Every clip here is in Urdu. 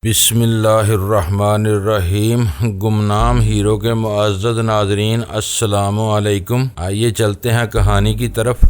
بسم اللہ الرحمن الرحیم۔ گمنام ہیرو کے معزز ناظرین، السلام علیکم۔ آئیے چلتے ہیں کہانی کی طرف۔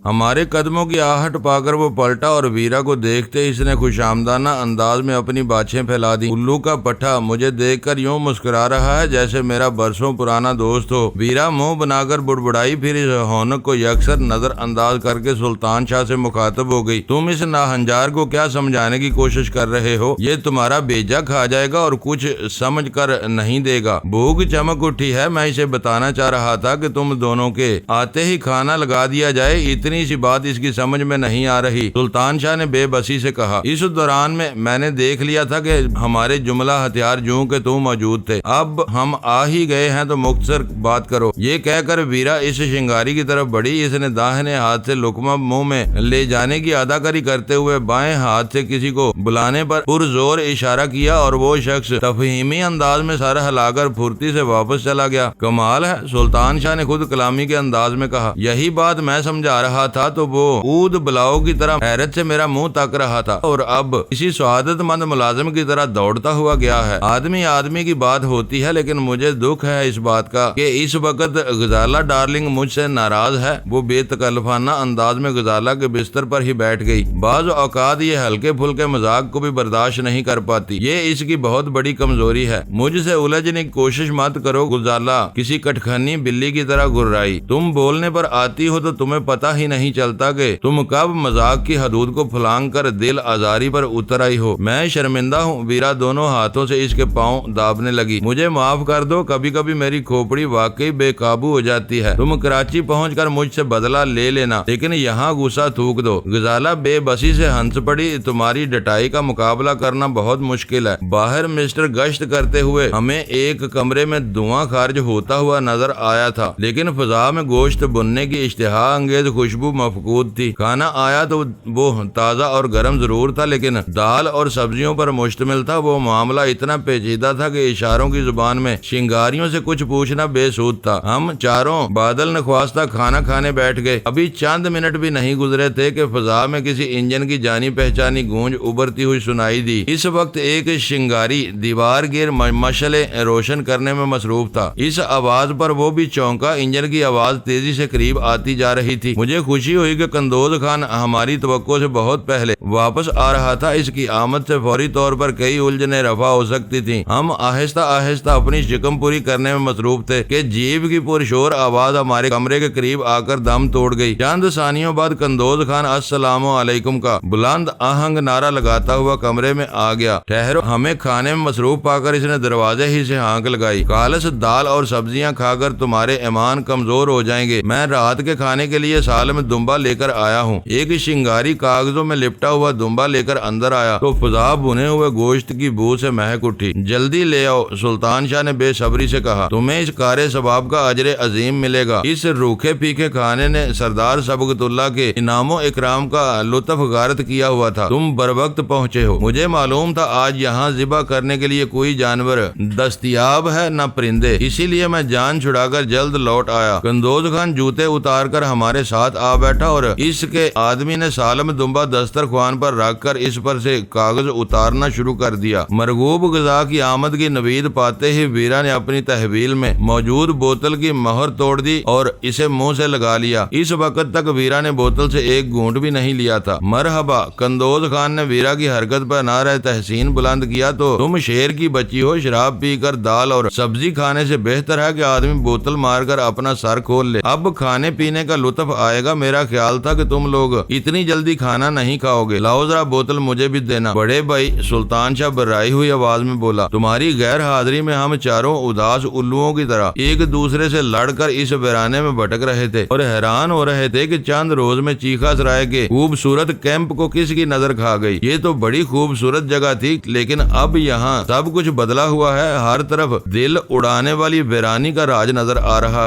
ہمارے قدموں کی آہٹ پا کر وہ پلٹا اور ویرا کو دیکھتے اس نے خوش آمدانہ انداز میں اپنی باچھیں پھیلا دی۔ الو کا پٹھا مجھے دیکھ کر یوں مسکرا رہا ہے جیسے میرا برسوں پرانا دوست ہو۔ ویرا منہ بنا کر بڑبڑائی، پھر اس ہونک کو یکسر نظر انداز کر کے سلطان شاہ سے مخاطب ہو گئی۔ تم اس ناہنجار کو کیا سمجھانے کی کوشش کر رہے ہو؟ یہ تمہارا بیجا کھا جائے گا اور کچھ سمجھ کر نہیں دے گا۔ بھوک چمک اٹھی ہے، میں اسے بتانا چاہ رہا تھا کہ تم دونوں کے آتے ہی کھانا لگا دیا جائے، اتنی سی بات اس کی سمجھ میں نہیں آ رہی، سلطان شاہ نے بے بسی سے کہا۔ اس دوران میں نے دیکھ لیا تھا کہ ہمارے جملہ ہتھیار جوں کہ تم موجود تھے، اب ہم آ ہی گئے ہیں تو مختصر بات کرو۔ یہ کہہ کر ویرا اس شنگاری کی طرف بڑھی۔ اس نے داہنے ہاتھ سے لقمہ منہ میں لے جانے کی اداکاری کرتے ہوئے بائیں ہاتھ سے کسی کو بلانے پر پرزور اشارہ کیا اور وہ شخص تفہیمی انداز میں سر ہلا کر پھرتی سے واپس چلا گیا۔ کمال ہے، سلطان شاہ نے خود کلامی کے انداز میں کہا۔ یہی بات میں سمجھا رہا تھا تو وہ اود بلاؤ کی طرح حیرت سے میرا منہ تک رہا تھا اور اب کسی سعادت مند ملازم کی طرح دوڑتا ہوا گیا ہے۔ آدمی کی بات ہوتی ہے، لیکن مجھے دکھ ہے اس بات کا کہ اس وقت غزالہ ڈارلنگ مجھ سے ناراض ہے۔ وہ بے تکلفانہ انداز میں غزالہ کے بستر پر ہی بیٹھ گئی۔ بعض اوقات یہ ہلکے پھلکے مذاق کو بھی برداشت نہیں کر پاتی، یہ اس کی بہت بڑی کمزوری ہے۔ مجھ سے الجھنے کی کوشش مت کرو، غزالہ کسی کٹخنی بلی کی طرح گررائی۔ تم بولنے پر آتی ہو تو تمہیں پتہ ہی نہیں چلتا کہ تم کب مذاق کی حدود کو پھلانگ کر دل آزاری پر اتر آئی ہو۔ میں شرمندہ ہوں۔ ویرا دونوں ہاتھوں سے اس کے پاؤں دابنے لگی۔ مجھے معاف کر دو، کبھی کبھی میری کھوپڑی واقعی بے قابو ہو جاتی ہے۔ تم کراچی پہنچ کر مجھ سے بدلہ لے لینا، لیکن یہاں غصہ تھوک دو۔ غزالہ بے بسی سے ہنس پڑی۔ تمہاری ڈٹائی کا مقابلہ کرنا بہت مشکل ہے۔ باہر مسٹر گشت کرتے ہوئے ہمیں ایک کمرے میں دھواں خارج ہوتا ہوا نظر آیا تھا، لیکن فضا میں گوشت بننے کی اشتہا انگیز خوشبو مفقود تھی۔ کھانا آیا تو وہ تازہ اور گرم ضرور تھا، لیکن دال اور سبزیوں پر مشتمل تھا۔ وہ معاملہ اتنا پیچیدہ تھا کہ اشاروں کی زبان میں شنگاریوں سے کچھ پوچھنا بے سود تھا۔ ہم چاروں بادل نخواستہ کھانا کھانے بیٹھ گئے۔ ابھی چند منٹ بھی نہیں گزرے تھے کہ فضا میں کسی انجن کی جانی پہچانی گونج ابھرتی ہوئی سنائی دی۔ اس وقت ایک شنگاری دیوار گیر مشعلیں روشن کرنے میں مصروف تھا۔ اس آواز پر وہ بھی چونکا۔ انجن کی آواز تیزی سے قریب آتی جا رہی تھی۔ مجھے خوشی ہوئی کہ قندوز خان ہماری توقع سے بہت پہلے واپس آ رہا تھا۔ اس کی آمد سے فوری طور پر کئی الجھنیں رفع ہو سکتی تھیں۔ ہم آہستہ آہستہ اپنی شکم پوری کرنے میں مصروف تھے کہ جیب کی پرشور آواز ہمارے کمرے کے قریب آ کر دم توڑ گئی۔ چند ثانیوں بعد قندوز خان السلام علیکم کا بلند آہنگ نعرہ لگاتا ہوا کمرے میں آ گیا۔ ٹھہرو، ہمیں کھانے میں مصروف پا کر اس نے دروازے ہی سے ہانک لگائی۔ کالس دال اور سبزیاں کھا کر تمہارے ایمان کمزور ہو جائیں گے۔ میں رات کے کھانے کے لیے سال میں دمبا لے کر آیا ہوں۔ ایک شنگاری کاغذوں میں لپٹا ہوا دمبا لے کر اندر آیا تو فضا بنے ہوئے گوشت کی بو سے مہک اٹھی۔ جلدی لے آؤ، سلطان شاہ نے بے صبری سے کہا۔ تمہیں اس کار ثواب کا اجر عظیم ملے گا۔ اس روکھے پھیکے کھانے نے سردار سبقت اللہ کے انعام و اکرام کا لطف غارت کیا ہوا تھا۔ تم بر وقت پہنچے ہو۔ مجھے معلوم تھا آج یہاں ذبح کرنے کے لیے کوئی جانور دستیاب ہے نہ پرندے، اسی لیے میں جان چھڑا کر جلد لوٹ آیا۔ قندوز خان جوتے اتار کر ہمارے ساتھ آ بیٹھا اور اس کے آدمی نے سالم دمبا دسترخوان پر رکھ کر اس پر سے کاغذ اتارنا شروع کر دیا۔ مرغوب غذا کی آمد کی نوید پاتے ہی ویرا نے اپنی تحویل میں موجود بوتل کی مہر توڑ دی اور اسے منہ سے لگا لیا۔ اس وقت تک ویرا نے بوتل سے ایک گھونٹ بھی نہیں لیا تھا۔ مرحبا، قندوز خان نے ویرا کی حرکت پر نعرہ تحسین بلند کیا۔ تو تم شیر کی بچی ہو، شراب پی کر دال اور سبزی کھانے سے بہتر ہے کہ آدمی بوتل مار کر اپنا سر کھول لے۔ اب کھانے پینے کا لطف آئے گا۔ میرا خیال تھا کہ تم لوگ اتنی جلدی کھانا نہیں کھاؤ گے۔ لاؤ ذرا بوتل مجھے بھی دینا۔ بڑے بھائی، سلطان شاہ برائی ہوئی آواز میں بولا، تمہاری غیر حاضری میں ہم چاروں اداس الوؤں کی طرح ایک دوسرے سے لڑ کر اس ویرانے میں بھٹک رہے تھے اور حیران ہو رہے تھے کہ چند روز میں چیخا سرائے کے خوبصورت کیمپ کو کس کی نظر کھا گئی۔ یہ تو بڑی خوبصورت جگہ تھی، لیکن اب یہاں سب کچھ بدلا ہوا ہے۔ ہر طرف دل اڑانے والی ویرانی کا راج نظر آ رہا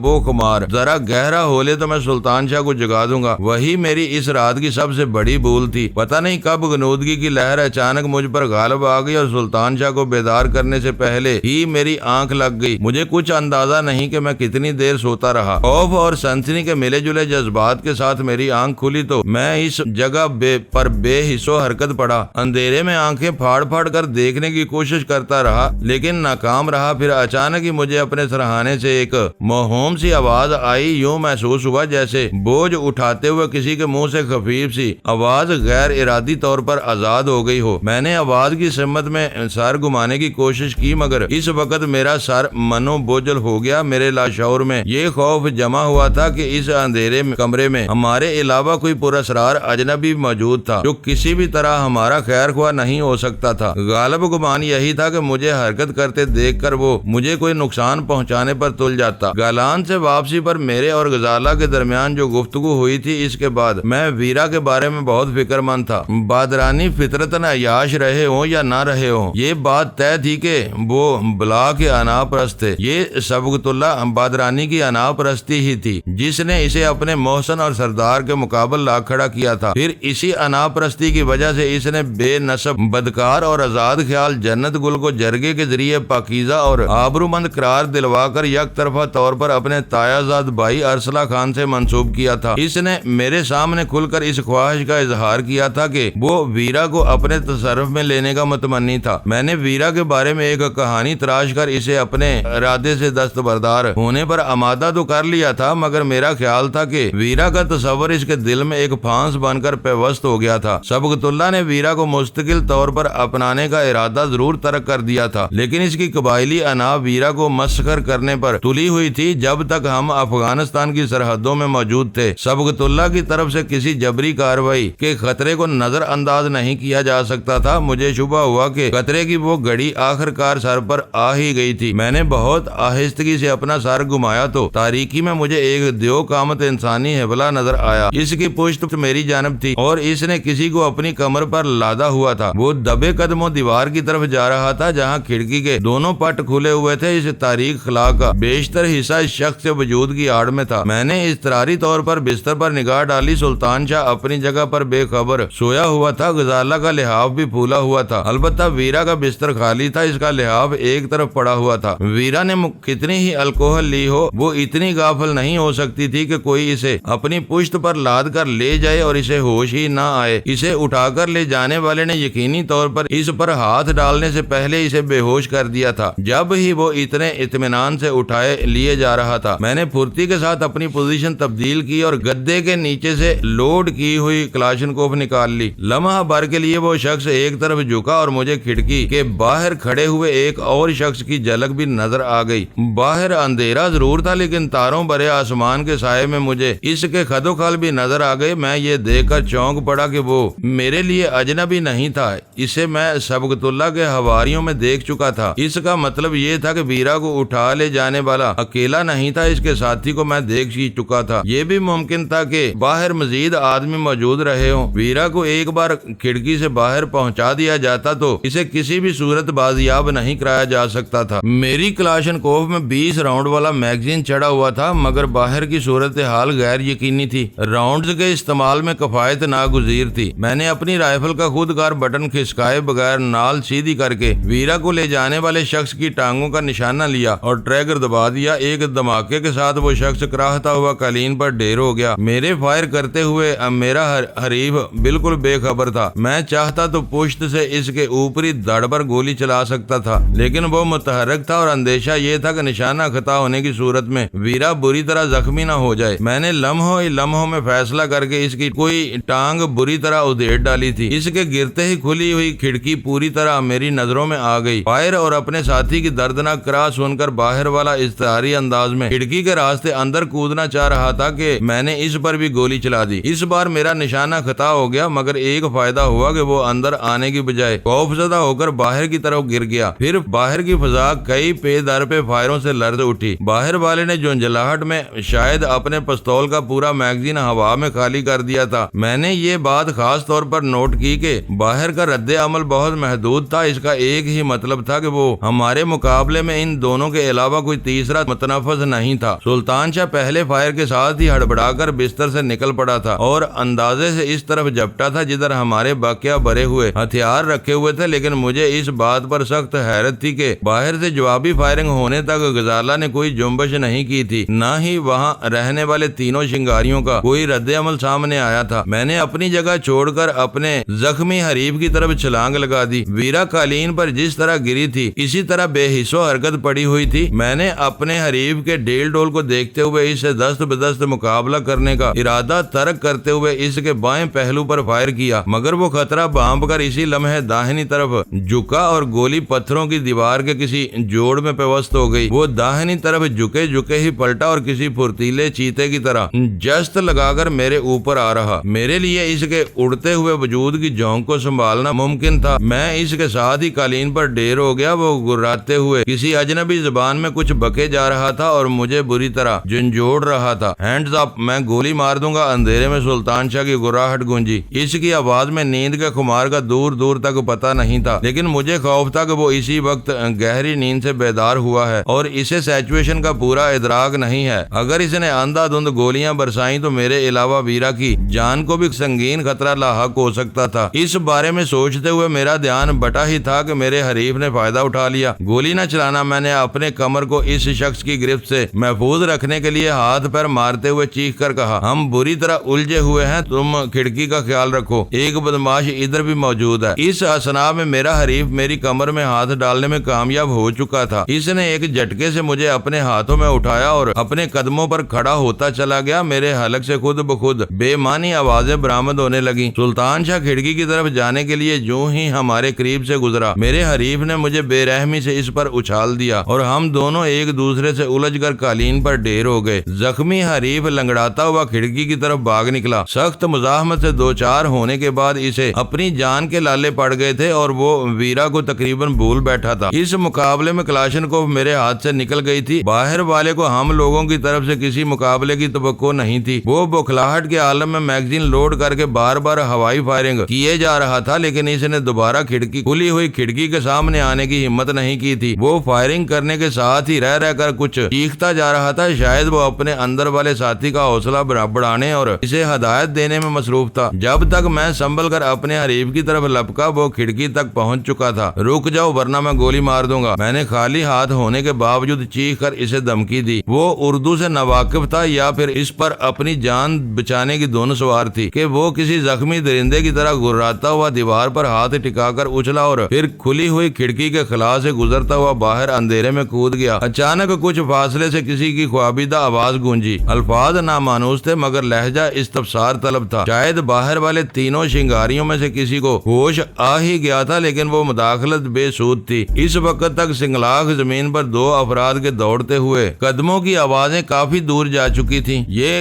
وہ خمار ذرا گہرا ہو لے تو میں سلطان شاہ کو جگا دوں گا۔ وہی میری اس رات کی سب سے بڑی بھول تھی۔ پتہ نہیں کب غنودگی کی لہر اچانک مجھ پر غالب آ گئی اور سلطان شاہ کو بیدار کرنے سے پہلے ہی میری آنکھ لگ گئی۔ مجھے کچھ اندازہ نہیں کہ میں کتنی دیر سوتا رہا۔ خوف اور سنسنی کے ملے جلے جذبات کے ساتھ میری آنکھ کھلی تو میں اس جگہ پر بے حس و حرکت پڑا۔ اندھیرے میں آنکھیں پھاڑ پھاڑ کر دیکھنے کی کوشش کرتا رہا لیکن ناکام رہا۔ پھر اچانک ہی مجھے اپنے سرہانے سے ایک موہوم سی آواز آئی۔ یوں محسوس ہوا جیسے بوجھ اٹھاتے ہوئے کسی کے منہ سے خفیف سی آواز غیر ارادی طور پر آزاد ہو گئی ہو۔ میں نے آواز کی سمت میں سر گھمانے کی کوشش کی مگر اس وقت میرا سر منو بوجھل ہو گیا۔ میرے لاشعور میں یہ خوف جمع ہوا تھا کہ اس اندھیرے کمرے میں ہمارے علاوہ کوئی پراسرار اجنبی موجود تھا جو کسی بھی طرح ہمارا خیر خواہ نہیں ہو سکتا تھا۔ غالب گمان یہی تھا کہ مجھے حرکت کرتے دیکھ کر وہ مجھے کوئی نقصان پہنچانے پر تل جاتا۔ گالان سے واپسی پر میرے اور غزالہ کے درمیان جو گفتگو ہوئی تھی اس کے بعد میں ویرا کے بارے میں بہت فکر مند تھا۔ بادرانی فطرتاً عیاش رہے ہوں یا نہ رہے ہوں یہ بات طے تھی کہ وہ بلا کے انا پرست تھے۔ یہ سبقت اللہ بادرانی کی انا پرستی ہی تھی جس نے اسے اپنے محسن اور سردار کے مقابل لا کھڑا کیا تھا۔ پھر اسی انا پرستی کی وجہ سے اس نے بے نسب بدکار اور آزاد خیال جنت گل کو جرگے کے ذریعے پاکیزہ اور آبرومند قرار دلوا کر یک طرفہ طور پر اپنے تایا زاد بھائی ارسلہ خان سے منسوب کیا تھا۔ اس نے میرے سامنے کھل کر اس خواہش کا اظہار کیا تھا کہ وہ ویرا کو اپنے تصرف میں لینے کا متمنی تھا۔ میں نے ویرا کے بارے میں ایک کہانی تراش کر اسے اپنے ارادے سے دستبردار ہونے پر آمادہ تو کر لیا تھا مگر میرا خیال تھا کہ ویرا کا تصور اس کے دل میں ایک پھانس بن کر پیوست ہو گیا تھا۔ سبقت اللہ نے ویرا کو مستقل طور پر اپنانے کا ارادہ ضرور ترک کر دیا تھا لیکن اس کی قبائلی انا ویرا کو مسخر کرنے پر تلی ہوئی تھی جب تک ہم افغانستان کی سرحدوں میں موجود تھے۔ سبقت اللہ کی طرف سے کسی جبری کارروائی کے خطرے کو نظر انداز نہیں کیا جا سکتا تھا۔ مجھے شبہ ہوا کہ خطرے کی وہ گھڑی آخر کار سر پر آ ہی گئی تھی۔ میں نے بہت آہستگی سے اپنا سر گھمایا تو تاریکی میں مجھے ایک دیو قامت انسانی حوالہ نظر آیا۔ اس کی پشت میری جانب تھی اور اس نے کسی کو اپنی کمر پر لادا ہوا تھا۔ وہ دبے قدموں دیوار کی طرف جا رہا تھا جہاں کھڑکی کے دونوں پٹ کھلے ہوئے تھے۔ اس تاریخ خلا کا بیشتر حصہ اس شخص کے وجود کی آڑ میں تھا۔ میں نے اضطراری طور پر بستر پر نگاہ ڈالی۔ سلطان شاہ اپنی جگہ پر بے خبر سویا ہوا تھا۔ غزالہ کا لحاف بھی پھولا ہوا تھا، البتہ ویرا کا بستر خالی تھا، اس کا لحاف ایک طرف پڑا ہوا تھا۔ ویرا نے کتنی ہی الکوہل لی ہو وہ اتنی غافل نہیں ہو سکتی تھی کہ کوئی اسے اپنی پشت پر لاد کر لے جائے اور اسے ہوش ہی نہ آئے۔ اسے اٹھا کر لے جانے والے نے یقینی طور پر اس پر ہاتھ ڈالنے سے پہلے اسے بے ہوش کر دیا تھا۔ جب ہی وہ اتنے اطمینان سے اٹھائے لیے جا رہا تھا میں نے پھرتی کے ساتھ اپنی پوزیشن تبدیل کی اور گدے کے نیچے سے لوڈ کی ہوئی کلاشنکوف نکال لی۔ لمحہ بھر کے لیے وہ شخص ایک طرف جھکا اور مجھے کھڑکی کے باہر کھڑے ہوئے ایک اور شخص کی جھلک بھی نظر آ گئی۔ باہر اندھیرا ضرور تھا لیکن تاروں بھرے آسمان کے سائے میں مجھے اس کے خد و خال بھی نظر آ گئے۔ میں یہ دیکھ کر چونک پڑا کہ وہ میرے لیے اجنبی نہیں تھا، اسے میں سبقت اللہ کے حواریوں میں دیکھ چکا تھا۔ اس کا مطلب یہ تھا کہ ویرا کو اٹھا لے جانے والا اکیلا نہیں تھا، اس کے ساتھی کو میں دیکھ ہی چکا تھا۔ یہ بھی ممکن تھا کہ باہر مزید آدمی موجود رہے ہوں۔ ویرا کو ایک بار کھڑکی سے باہر پہنچا دیا جاتا تو اسے کسی بھی صورت بازیاب نہیں کرایا جا سکتا تھا۔ میری کلاشنکوف میں 20 راؤنڈ والا میگزین چڑھا ہوا تھا مگر باہر کی صورتحال غیر یقینی تھی، راؤنڈز کے استعمال میں کفایت ناگزیر تھی۔ میں نے اپنی رائفل کا خودکار بٹن کھسکائے بغیر نال سیدھی کر کے ویرا کو لے جانے والے شخص کی ٹانگوں کا نشانہ لیا اور ٹریگر دبا دیا۔ ایک دھماکے کے ساتھ وہ شخص کراہتا ہوا قالین پر ڈھیر ہو گیا۔ میرے فائر کرتے ہوئے میرا حریف بالکل بے خبر تھا۔ میں چاہتا تو پشت سے اس کے اوپری دڑ پر گولی چلا سکتا تھا لیکن وہ متحرک تھا اور اندیشہ یہ تھا کہ نشانہ خطا ہونے کی صورت میں ویرا بری طرح زخمی نہ ہو جائے۔ میں نے لمحوں میں فیصلہ کر کے اس کی کوئی ٹانگ بری طرح ادھیڑ ڈالی تھی۔ اس کے گرتے ہی کھلی ہوئی کھڑکی پوری طرح میری نظروں میں آ گئی۔ فائر اور اپنے ساتھی کی دردناک کراہ سن کر باہر والا استعاری انداز میں کھڑکی کے راستے اندر کودنا چاہ رہا تھا کہ میں نے اس پر بھی گولی چلا دی۔ اس بار میرا نشانہ خطا ہو گیا مگر ایک فائدہ ہوا کہ وہ اندر آنے کی بجائے خوف زدہ ہو کر باہر کی طرف گر گیا۔ پھر باہر کی فضا کئی پے در پہ فائروں سے لرز اٹھی۔ باہر والے نے جھنجھلاہٹ میں شاید اپنے پستول کا پورا میگزین ہوا میں خالی کر دیا تھا۔ میں نے یہ بات خاص طور پر نوٹ کی کہ باہر کا رد عمل بہت محدود تھا۔ اس کا ایک ہی مطلب تھا کہ کہ وہ ہمارے مقابلے میں ان دونوں کے علاوہ کوئی تیسرا متنفس نہیں تھا۔ سلطان شاہ پہلے فائر کے ساتھ ہی ہڑبڑا کر بستر سے نکل پڑا تھا اور اندازے سے اس طرف جھپٹا تھا جدھر ہمارے باقیہ بھرے ہوئے ہتھیار رکھے ہوئے تھے، لیکن مجھے اس بات پر سخت حیرت تھی کہ باہر سے جوابی فائرنگ ہونے تک غزالہ نے کوئی جنبش نہیں کی تھی، نہ ہی وہاں رہنے والے تینوں شنگاریوں کا کوئی رد عمل سامنے آیا تھا۔ میں نے اپنی جگہ چھوڑ کر اپنے زخمی حریف کی طرف چھلانگ لگا دی۔ ویرا قالین پر جس طرح گری تھی اسی طرح بے حس و حرکت پڑی ہوئی تھی۔ میں نے اپنے حریف کے ڈیل ڈول کو دیکھتے ہوئے اس سے دست بدست مقابلہ کرنے کا ارادہ ترک کرتے ہوئے اس کے بائیں پہلو پر فائر کیا، مگر وہ خطرہ بھانپ کر اسی لمحے داہنی طرف جھکا اور گولی پتھروں کی دیوار کے کسی جوڑ میں پیوست ہو گئی۔ وہ داہنی طرف جھکے جھکے ہی پلٹا اور کسی پھرتیلے چیتے کی طرح جست لگا کر میرے اوپر آ رہا۔ میرے لیے اس کے اڑتے ہوئے وجود کی جھونک کو سنبھالنا ممکن تھا۔ میں اس کے ساتھ ہی قالین پر ڈھیر ہو گیا۔ وہ گراتے ہوئے کسی اجنبی زبان میں کچھ بکے جا رہا تھا اور مجھے بری طرح جھنجھوڑ رہا تھا۔ ہینڈز اپ، میں گولی مار دوں گا۔ اندھیرے میں سلطان شاہ کی گراہٹ گونجی۔ اس کی آواز میں نیند کے خمار کا دور دور تک پتہ نہیں تھا، لیکن مجھے خوف تھا کہ وہ اسی وقت گہری نیند سے بیدار ہوا ہے اور اسے سچویشن کا پورا ادراک نہیں ہے۔ اگر اس نے اندھا دھند گولیاں برسائیں تو میرے علاوہ ویرا کی جان کو بھی سنگین خطرہ لاحق ہو سکتا تھا۔ اس بارے میں سوچتے ہوئے میرا دھیان بٹا ہی تھا کہ میرے حریف نے فائدہ اٹھا لیا۔ گولی نہ چلانا، میں نے اپنے کمر کو اس شخص کی گرفت سے محفوظ رکھنے کے لیے ہاتھ پیر مارتے ہوئے چیخ کر کہا، ہم بری طرح الجھے ہوئے ہیں، تم کھڑکی کا خیال رکھو، ایک بدماش ادھر بھی موجود ہے۔ اس اثنا میں میرا حریف میری کمر میں ہاتھ ڈالنے میں کامیاب ہو چکا تھا۔ اس نے ایک جھٹکے سے مجھے اپنے ہاتھوں میں اٹھایا اور اپنے قدموں پر کھڑا ہوتا چلا گیا۔ میرے حلق سے خود بخود بے معنی آوازیں برآمد ہونے لگیں۔ سلطان شاہ کھڑکی کی طرف جانے کے لیے جو ہی ہمارے قریب سے گزرا، میرے حریف نے مجھے بے رحمی سے اس پر اچھال دیا اور ہم دونوں ایک دوسرے سے الجھ کر قالین پر ڈھیر ہو گئے۔ زخمی حریف لنگڑاتا ہوا کھڑکی کی طرف بھاگ نکلا۔ سخت مزاحمت سے دو چار ہونے کے بعد اسے اپنی جان کے لالے پڑ گئے تھے اور وہ ویرا کو تقریباً بھول بیٹھا تھا۔ اس مقابلے میں کلاشنکوف میرے ہاتھ سے نکل گئی تھی۔ باہر والے کو ہم لوگوں کی طرف سے کسی مقابلے کی توقع نہیں تھی۔ وہ بوکھلاہٹ کے عالم میں میگزین لوڈ کر کے بار بار ہوائی فائرنگ کیے جا رہا تھا، لیکن اس نے دوبارہ کھلی ہوئی کھڑکی کے سامنے آنے کی ہمت نہیں کی تھی۔ وہ فائرنگ کرنے کے ساتھ ہی رہ کر کچھ چیختا جا رہا تھا۔ شاید وہ اپنے اندر والے ساتھی کا حوصلہ بڑھانے اور اسے ہدایت دینے میں مصروف تھا۔ جب تک میں سنبھل کر اپنے حریف کی طرف لپکا، وہ کھڑکی تک پہنچ چکا تھا۔ رک جاؤ ورنہ میں گولی مار دوں گا، میں نے خالی ہاتھ ہونے کے باوجود چیخ کر اسے دھمکی دی۔ وہ اردو سے ناواقف تھا یا پھر اس پر اپنی جان بچانے کی دھن سوار تھی کہ وہ کسی زخمی درندے کی طرح گراتا ہوا دیوار پر ہاتھ ٹکا کر اچھلا اور پھر کھلی ہوئی کھڑکی کے خلا سے گزرتا ہوا باہر اندھیرے میں کود گیا۔ اچانک کچھ فاصلے سے کسی کی خوابیدہ آواز گونجی۔ الفاظ نامانوس تھے مگر لہجہ استفسار طلب تھا۔ شاید باہر والے تینوں شنگاریوں میں سے کسی کو ہوش آ ہی گیا تھا، لیکن وہ مداخلت بے سود تھی۔ اس وقت تک سنگلاخ زمین پر دو افراد کے دوڑتے ہوئے قدموں کی آوازیں کافی دور جا چکی تھیں۔ یہ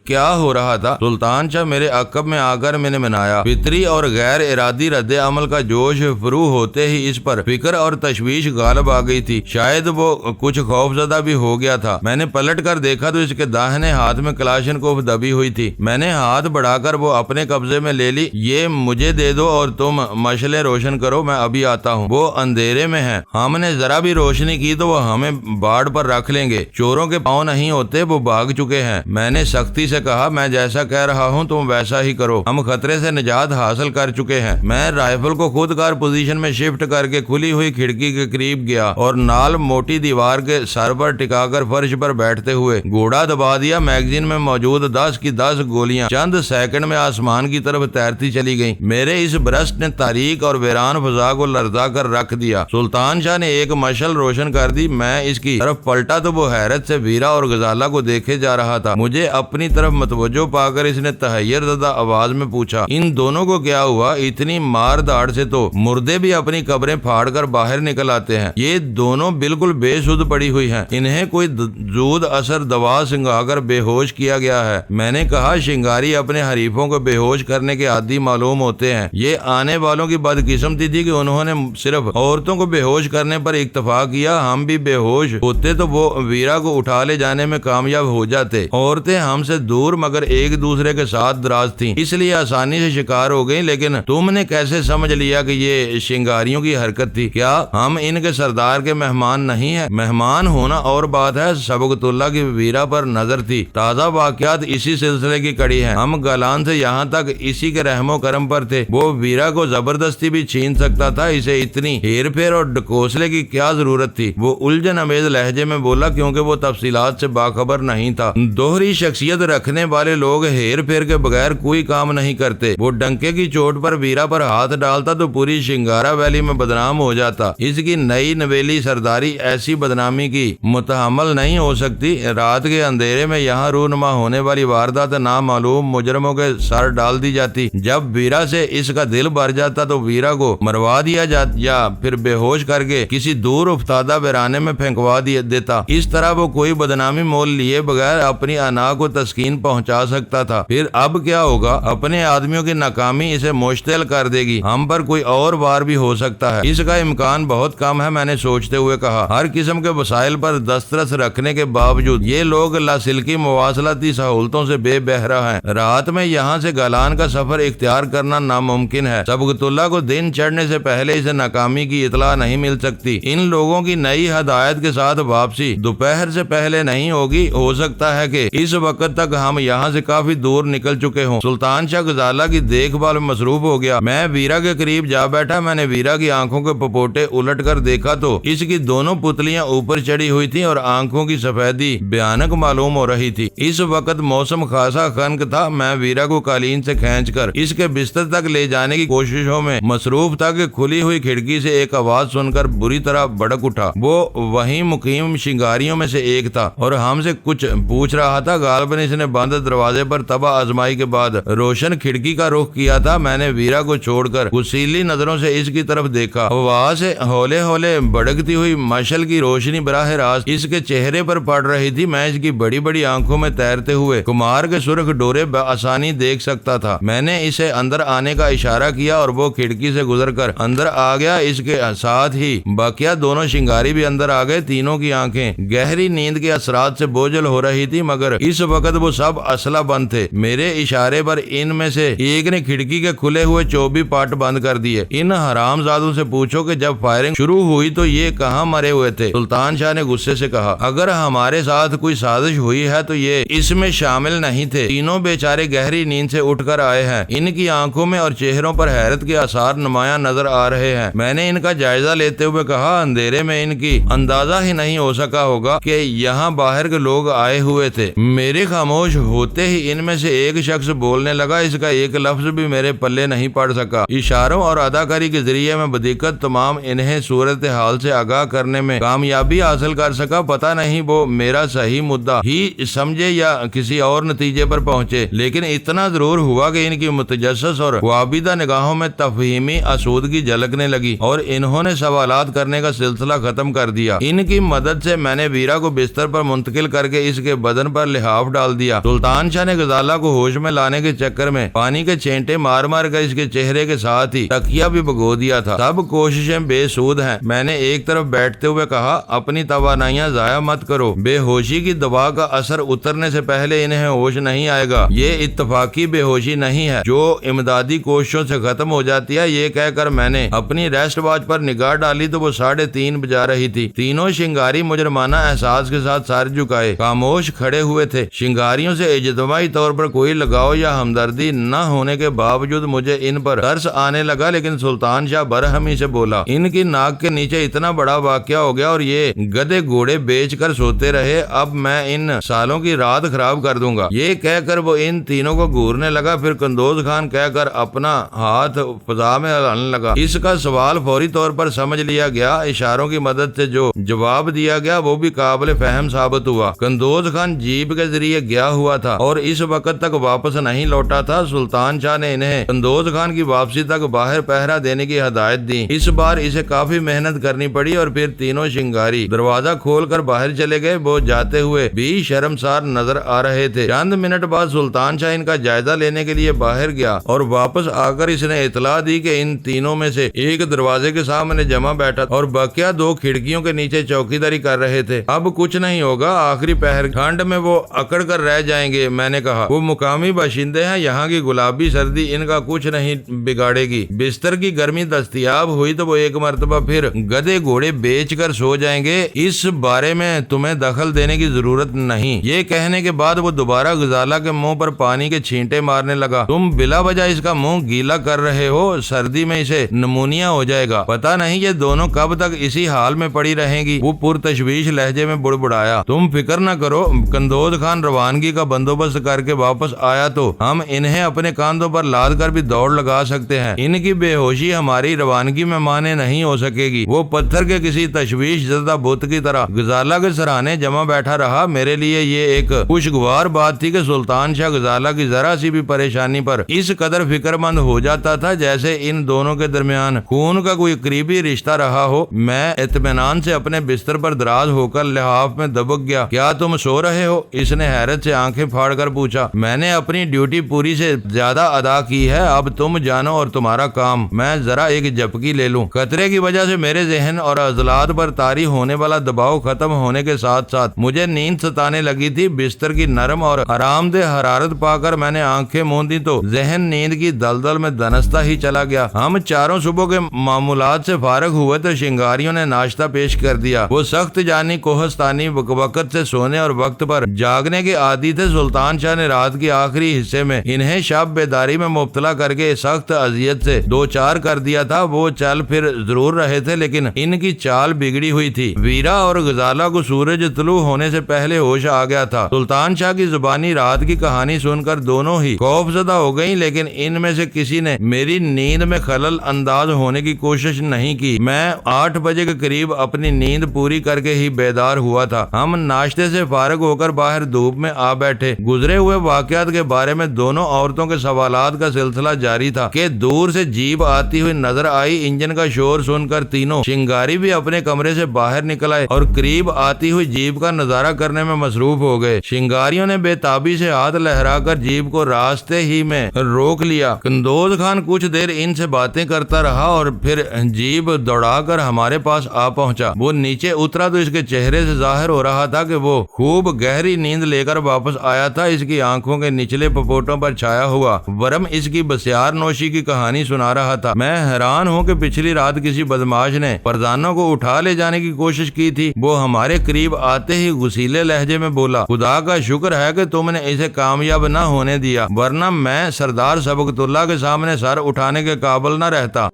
کیا ہو رہا تھا؟ سلطان شاہ میرے عقب میں آ کر میں نے منایا۔ فطری اور غیر ارادی رد عمل کا جوش فرو ہوتے ہی اس پر فکر اور تشویش غالب آ گئی تھی۔ شاید وہ کچھ خوف زدہ بھی ہو گیا تھا۔ میں نے پلٹ کر دیکھا تو اس کے داہنے ہاتھ میں کلاشنکوف دبی ہوئی تھی۔ میں نے ہاتھ بڑھا کر وہ اپنے قبضے میں لے لی۔ یہ مجھے دے دو اور تم مشلیں روشن کرو، میں ابھی آتا ہوں۔ وہ اندھیرے میں ہے، ہم نے ذرا بھی روشنی کی تو وہ ہمیں باڑ پر رکھ لیں گے۔ چوروں کے پاؤں نہیں ہوتے، وہ بھاگ چکے ہیں۔ میں نے سختی سے کہا، میں جیسا کہہ رہا ہوں تم ویسا ہی کرو، ہم خطرے سے نجات حاصل کر چکے ہیں۔ میں رائفل کو خود کار پوزیشن میں شفٹ کر کے کھلی ہوئی کھڑکی کے قریب گیا اور نال موٹی دیوار کے سر پر ٹکا کر فرش پر بیٹھتے ہوئے گھوڑا دبا دیا۔ میگزین میں موجود 10 کی 10 گولیاں چند سیکنڈ میں آسمان کی طرف تیرتی چلی گئیں۔ میرے اس برسٹ نے تاریک اور ویران فضا کو لرزا کر رکھ دیا۔ سلطان شاہ نے ایک مشل روشن کر دی۔ میں اس کی طرف پلٹا تو وہ حیرت سے ویرا اور غزالہ کو دیکھے جا رہا تھا۔ مجھے اپنی طرف متوجہ پا کر اس نے تحیر زدہ آواز میں پوچھا، ان دونوں کو کیا ہوا؟ اتنی مار داڑ سے تو مردے بھی اپنی قبریں پھاڑ کر باہر نکل آتے ہیں۔ یہ دونوں بالکل بے سود پڑی ہوئی ہیں، انہیں کوئی زود اثر دوا سنگھا کر بے ہوش کیا گیا ہے۔ میں نے کہا، شنگاری اپنے حریفوں کو بے ہوش کرنے کے عادی معلوم ہوتے ہیں۔ یہ آنے والوں کی بدقسمتی تھی کہ انہوں نے صرف عورتوں کو بے ہوش کرنے پر اکتفا کیا۔ ہم بھی بے ہوش ہوتے تو وہ ویرا کو اٹھا لے جانے میں کامیاب ہو جاتے۔ عورتیں ہم سے دور مگر ایک دوسرے کے ساتھ دراز تھیں، اس لیے آسانی سے شکار ہو گئی۔ لیکن تم نے کیسے سمجھ لیا کہ یہ شنگاریوں کی حرکت حیرت تھی، کیا ہم ان کے سردار کے مہمان نہیں ہیں؟ مہمان ہونا اور بات ہے، سبقت اللہ کی ویرا پر نظر تھی۔ تازہ واقعات اسی سلسلے کی کڑی ہیں۔ ہم گالان سے یہاں تک اسی کے رحم و کرم پر تھے۔ وہ ویرا کو زبردستی بھی چھین سکتا تھا، اسے اتنی ہیر پھیر اور ڈکوسلے کی کیا ضرورت تھی؟ وہ الجھن امیز لہجے میں بولا، کیونکہ وہ تفصیلات سے باخبر نہیں تھا۔ دوہری شخصیت رکھنے والے لوگ ہیر پھیر کے بغیر کوئی کام نہیں کرتے۔ وہ ڈنکے کی چوٹ پر ویرا پر ہاتھ ڈالتا تو پوری شنگارا ویلی میں بدنام ہو جاتا۔ اس کی نئی نویلی سرداری ایسی بدنامی کی متحمل نہیں ہو سکتی۔ رات کے اندھیرے میں یہاں رونما ہونے والی واردات نامعلوم مجرموں کے سر ڈال دی جاتی۔ جب ویرا سے اس کا دل بھر جاتا تو ویرا کو مروا دیا جاتا یا پھر بے ہوش کر کے کسی دور افتادہ ویرانے میں پھینکوا دیتا۔ اس طرح وہ کوئی بدنامی مول لیے بغیر اپنی انا کو تسکین پہنچا سکتا تھا۔ پھر اب کیا ہوگا؟ اپنے آدمیوں کی ناکامی اسے مشتعل کر دے گی۔ ہم پر کوئی اور وار بھی ہو سکتا ہے، اس کا امکان بہت کم ہے، میں نے سوچتے ہوئے کہا۔ ہر قسم کے وسائل پر دسترس رکھنے کے باوجود یہ لوگ لاسلکی مواصلاتی سہولتوں سے بے بہرہ ہیں۔ رات میں یہاں سے گالان کا سفر اختیار کرنا ناممکن ہے۔ سبقت اللہ کو دن چڑھنے سے پہلے اسے ناکامی کی اطلاع نہیں مل سکتی۔ ان لوگوں کی نئی ہدایت کے ساتھ واپسی دوپہر سے پہلے نہیں ہوگی۔ ہو سکتا ہے کہ اس وقت تک ہم یہاں سے کافی دور نکل چکے ہوں۔ سلطان شاہ غزالہ کی دیکھ بھال میں مصروف ہو گیا۔ میں ویرا کے قریب جا بیٹھا۔ میں نے ویرا کی آنکھوں کے پپوٹے الٹ کر دیکھا تو اس کی دونوں پتلیاں اوپر چڑھی ہوئی تھیں اور آنکھوں کی سفیدی بھیانک معلوم ہو رہی تھی۔ اس وقت موسم خاصا خنک تھا۔ میں ویرا کو قالین سے کھینچ کر اس کے بستر تک لے جانے کی کوششوں میں مصروف تھا کہ کھلی ہوئی کھڑکی سے ایک آواز سن کر بری طرح بھڑک اٹھا۔ وہ وہیں مقیم شنگاریوں میں سے ایک تھا اور ہم سے کچھ پوچھ رہا تھا۔ غالباً اس نے بند دروازے پر تباہ آزمائی کے بعد روشن کھڑکی کا رخ کیا تھا۔ میں نے ویرا کو چھوڑ کر غصیلی نظروں سے اس کی طرف دیکھا۔ ہوا سے ہولے ہولے بھڑکتی ہوئی مشعل کی روشنی براہ راست اس کے چہرے پر پڑ رہی تھی۔ میں اس کی بڑی بڑی آنکھوں میں تیرتے ہوئے کمار کے سرخ ڈورے بآسانی دیکھ سکتا تھا۔ میں نے اسے اندر آنے کا اشارہ کیا اور وہ کھڑکی سے گزر کر اندر آ گیا۔ اس کے ساتھ ہی باقیہ دونوں شنگاری بھی اندر آ گئے۔ تینوں کی آنکھیں گہری نیند کے اثرات سے بوجھل ہو رہی تھی، مگر اس وقت وہ سب اسلحہ بند تھے۔ میرے اشارے پر ان میں سے ایک نے کھڑکی کے کھلے ہوئے چوبی پاٹ بند کر دیے۔ ان حرام زادوں سے پوچھو کہ جب فائرنگ شروع ہوئی تو یہ کہاں مرے ہوئے تھے؟ سلطان شاہ نے غصے سے کہا۔ اگر ہمارے ساتھ کوئی سازش ہوئی ہے تو یہ اس میں شامل نہیں تھے۔ تینوں بیچارے گہری نیند سے اٹھ کر آئے ہیں۔ ان کی آنکھوں میں اور چہروں پر حیرت کے آثار نمایاں نظر آ رہے ہیں۔ میں نے ان کا جائزہ لیتے ہوئے کہا، اندھیرے میں ان کی اندازہ ہی نہیں ہو سکا ہوگا کہ یہاں باہر کے لوگ آئے ہوئے تھے۔ میرے خاموش ہوتے ہی ان میں سے ایک شخص بولنے لگا۔ اس کا ایک لفظ بھی میرے پلے نہیں پڑ سکا۔ اشاروں اور اداکاری کے ذریعے میں بدقت تمام انہیں صورتحال سے آگاہ کرنے میں کامیابی حاصل کر سکا۔ پتہ نہیں وہ میرا صحیح مدعا ہی سمجھے یا کسی اور نتیجے پر پہنچے، لیکن اتنا ضرور ہوا کہ ان کی متجسس اور خوابیدہ نگاہوں میں تفہیمی آسودگی جھلکنے لگی اور انہوں نے سوالات کرنے کا سلسلہ ختم کر دیا۔ ان کی مدد سے میں نے ویرا کو بستر پر منتقل کر کے اس کے بدن پر لحاف ڈال دیا۔ سلطان شاہ نے غزالہ کو ہوش میں لانے کے چکر میں پانی کے چھینٹے مار مار کر اس کے چہرے کے ساتھ ہی تکیہ بھی بھگو دیا تھا۔ سب کوششیں بے سود ہیں، میں نے ایک طرف بیٹھتے ہوئے کہا۔ اپنی توانائیاں ضائع مت کرو۔ بے ہوشی کی دوا کا اثر اترنے سے پہلے انہیں ہوش نہیں آئے گا۔ یہ اتفاقی بے ہوشی نہیں ہے جو امدادی کوششوں سے ختم ہو جاتی ہے۔ یہ کہہ کر میں نے اپنی ریسٹ واچ پر نگاہ ڈالی تو وہ 3:30 بجا رہی تھی۔ تینوں شنگاری مجرمانہ احساس کے ساتھ سر جھکائے خاموش کھڑے ہوئے تھے۔ شنگاریوں سے اجتماعی طور پر کوئی لگاؤ یا ہمدردی نہ ہونے کے باوجود مجھے ان پر ترس آنے لگا، لیکن سلطان شاہ برہمی سے بولا، ان کی ناک کے نیچے اتنا بڑا واقعہ ہو گیا اور یہ گدے گھوڑے بیچ کر سوتے رہے، اب میں ان سالوں کی رات خراب کر دوں گا۔ یہ کہہ کر وہ ان تینوں کو گھورنے لگا، پھر قندوز خان کہہ کر اپنا ہاتھ فضا میں ہلانے لگا۔ اس کا سوال فوری طور پر سمجھ لیا گیا۔ اشاروں کی مدد سے جو جواب دیا گیا وہ بھی قابل فہم ثابت ہوا۔ قندوز خان جیپ کے ذریعے گیا ہوا تھا اور اس وقت تک واپس نہیں لوٹا تھا۔ سلطان شاہ نے انہیں قندوز خان کی واپسی تک باہر پہرا دینے کی ہدایت دی۔ اس بار اسے کافی محنت کرنی پڑی اور پھر تینوں شنگاری دروازہ کھول کر باہر چلے گئے۔ وہ جاتے ہوئے بھی شرمسار نظر آ رہے تھے۔ چند منٹ بعد سلطان شاہ ان کا جائزہ لینے کے لیے باہر گیا اور واپس آ کر اس نے اطلاع دی کہ ان تینوں میں سے ایک دروازے کے سامنے جمع بیٹھا اور باقیہ دو کھڑکیوں کے نیچے چوکیداری کر رہے تھے۔ اب کچھ نہیں ہوگا، آخری پہر ٹھنڈ میں وہ اکڑ کر رہ جائیں گے۔ میں نے کہا، وہ مقامی باشندے ہیں، یہاں کی گلابی سردی ان کا کچھ نہیں بگاڑے گی۔ بستر کی گرمی دستیاب ہوئی تو وہ ایک مرتبہ پھر گدے گھوڑے بیچ کر سو جائیں گے، اس بارے میں تمہیں دخل دینے کی ضرورت نہیں۔ یہ کہنے کے بعد وہ دوبارہ غزالہ کے منہ پر پانی کے چھینٹے مارنے لگا۔ تم بلا وجہ اس کا منہ گیلا کر رہے ہو، سردی میں اسے نمونیا ہو جائے گا، پتہ نہیں یہ دونوں کب تک اسی حال میں پڑی رہیں گی۔ وہ پرتشویش لہجے میں بڑبڑایا۔ تم فکر نہ کرو، قندوز خان روانگی کا بندوبست کر کے واپس آیا تو ہم انہیں اپنے کاندھوں پر لاد کر بھی دوڑ لگا سکتے ہیں۔ ان کی بے ہوشی ہماری روانگی میں مانے نہیں ہو سکے گی۔ وہ پتھر کے کسی تشویش زدہ بت کی طرح غزالہ کے سرانے جمع بیٹھا رہا۔ میرے لیے یہ ایک خوشگوار بات تھی کہ سلطان شاہ غزالہ کی ذرا سی بھی پریشانی پر اس قدر فکر مند ہو جاتا تھا جیسے ان دونوں کے درمیان خون کا کوئی قریبی رشتہ رہا ہو۔ میں اطمینان سے اپنے بستر پر دراز ہو کر لحاف میں دبک گیا۔ کیا تم سو رہے ہو؟ اس نے حیرت سے آنکھیں پھاڑ کر پوچھا۔ میں نے اپنی ڈیوٹی پوری سے زیادہ ادا کی ہے، اب تم جانو اور تمہارا کام۔ میں ذرا ایک جھپکی لے لوں۔ خطرے کی وجہ سے میرے ذہن اور عضلات پر طاری ہونے والا دباؤ ختم ہونے کے ساتھ ساتھ مجھے نیند ستانے لگی تھی۔ بستر کی نرم اور آرام دہ حرارت پا کر میں نے آنکھیں موندی تو ذہن نیند کی دلدل میں دنستا ہی چلا گیا۔ ہم چاروں صبح کے معمولات سے فارغ ہوئے تو شنگاریوں نے ناشتہ پیش کر دیا۔ وہ سخت جانی کوہستانی وقت سے سونے اور وقت پر جاگنے کے عادی تھے۔ سلطان شاہ نے رات کے آخری حصے میں انہیں شب بیداری میں مبتلا کر کے سخت اذیت سے دو چار کر دیا تھا۔ وہ چل پھر ضرور رہے تھے لیکن ان کی چال بگڑی ہوئی تھی۔ ویرا اور غزالہ کو سورج طلوع ہونے سے پہلے ہوش آ گیا تھا۔ سلطان شاہ کی زبانی رات کی کہانی سن کر دونوں ہی خوف زدہ ہو گئیں، لیکن ان میں سے کسی نے میری نیند میں خلل انداز ہونے کی کوشش نہیں کی۔ میں 8 بجے کے قریب اپنی نیند پوری کر کے ہی بیدار ہوا تھا۔ ہم ناشتے سے فارغ ہو کر باہر دھوپ میں آ بیٹھے۔ گزرے ہوئے واقعات کے بارے میں دونوں عورتوں کے سوالات کا سلسلہ جاری تھا کہ دور سے جیپ آتی ہوئی نظر آئی۔ انجن کا شور سن کر تینوں شنگاری بھی اپنے کمرے سے باہر نکل آئے اور قریب آتی ہوئی جیپ کا نظارہ کرنے میں مصروف ہو گئے۔ شنگاریوں نے بے تابی سے ہاتھ لہرا کر جیپ کو راستے ہی میں روک لیا۔ قندوز خان کچھ دیر ان سے باتیں کرتا رہا اور پھر جیپ دوڑا کر ہمارے پاس آ پہنچا۔ وہ نیچے اترا تو اس کے چہرے سے ظاہر ہو رہا تھا کہ وہ خوب گہری نیند لے کر واپس آیا تھا۔ اس کی آنکھوں کے نچلے پپوٹوں پر چھایا ہوا ورم اس کی بسیار نوشی کی کہانی سنا رہا تھا۔ میں حیران ہوں کہ پچھلی رات کسی بدماش نے پردانوں کو اٹھا لے جانے کی کوشش کی تھی۔ وہ ہمارے قریب آتے ہی غصیلے لہجے میں بولا، خدا کا شکر ہے کہ تم نے اسے کامیاب نہ ہونے دیا، ورنہ میں سردار سبقت اللہ کے سامنے سر اٹھانے کے قابل نہ رہتا۔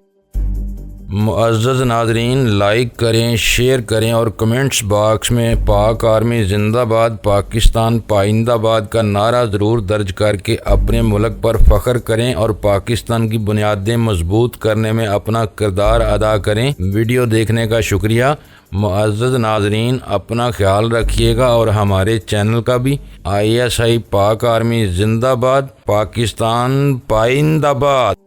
معزز ناظرین، لائک کریں، شیئر کریں اور کمنٹس باکس میں پاک آرمی زندہ باد، پاکستان پائندہ باد کا نعرہ ضرور درج کر کے اپنے ملک پر فخر کریں اور پاکستان کی بنیادیں مضبوط کرنے میں اپنا کردار ادا کریں۔ ویڈیو دیکھنے کا شکریہ۔ معزز ناظرین، اپنا خیال رکھیے گا اور ہمارے چینل کا بھی۔ ISI پاک آرمی زندہ باد، پاکستان پائندہ باد۔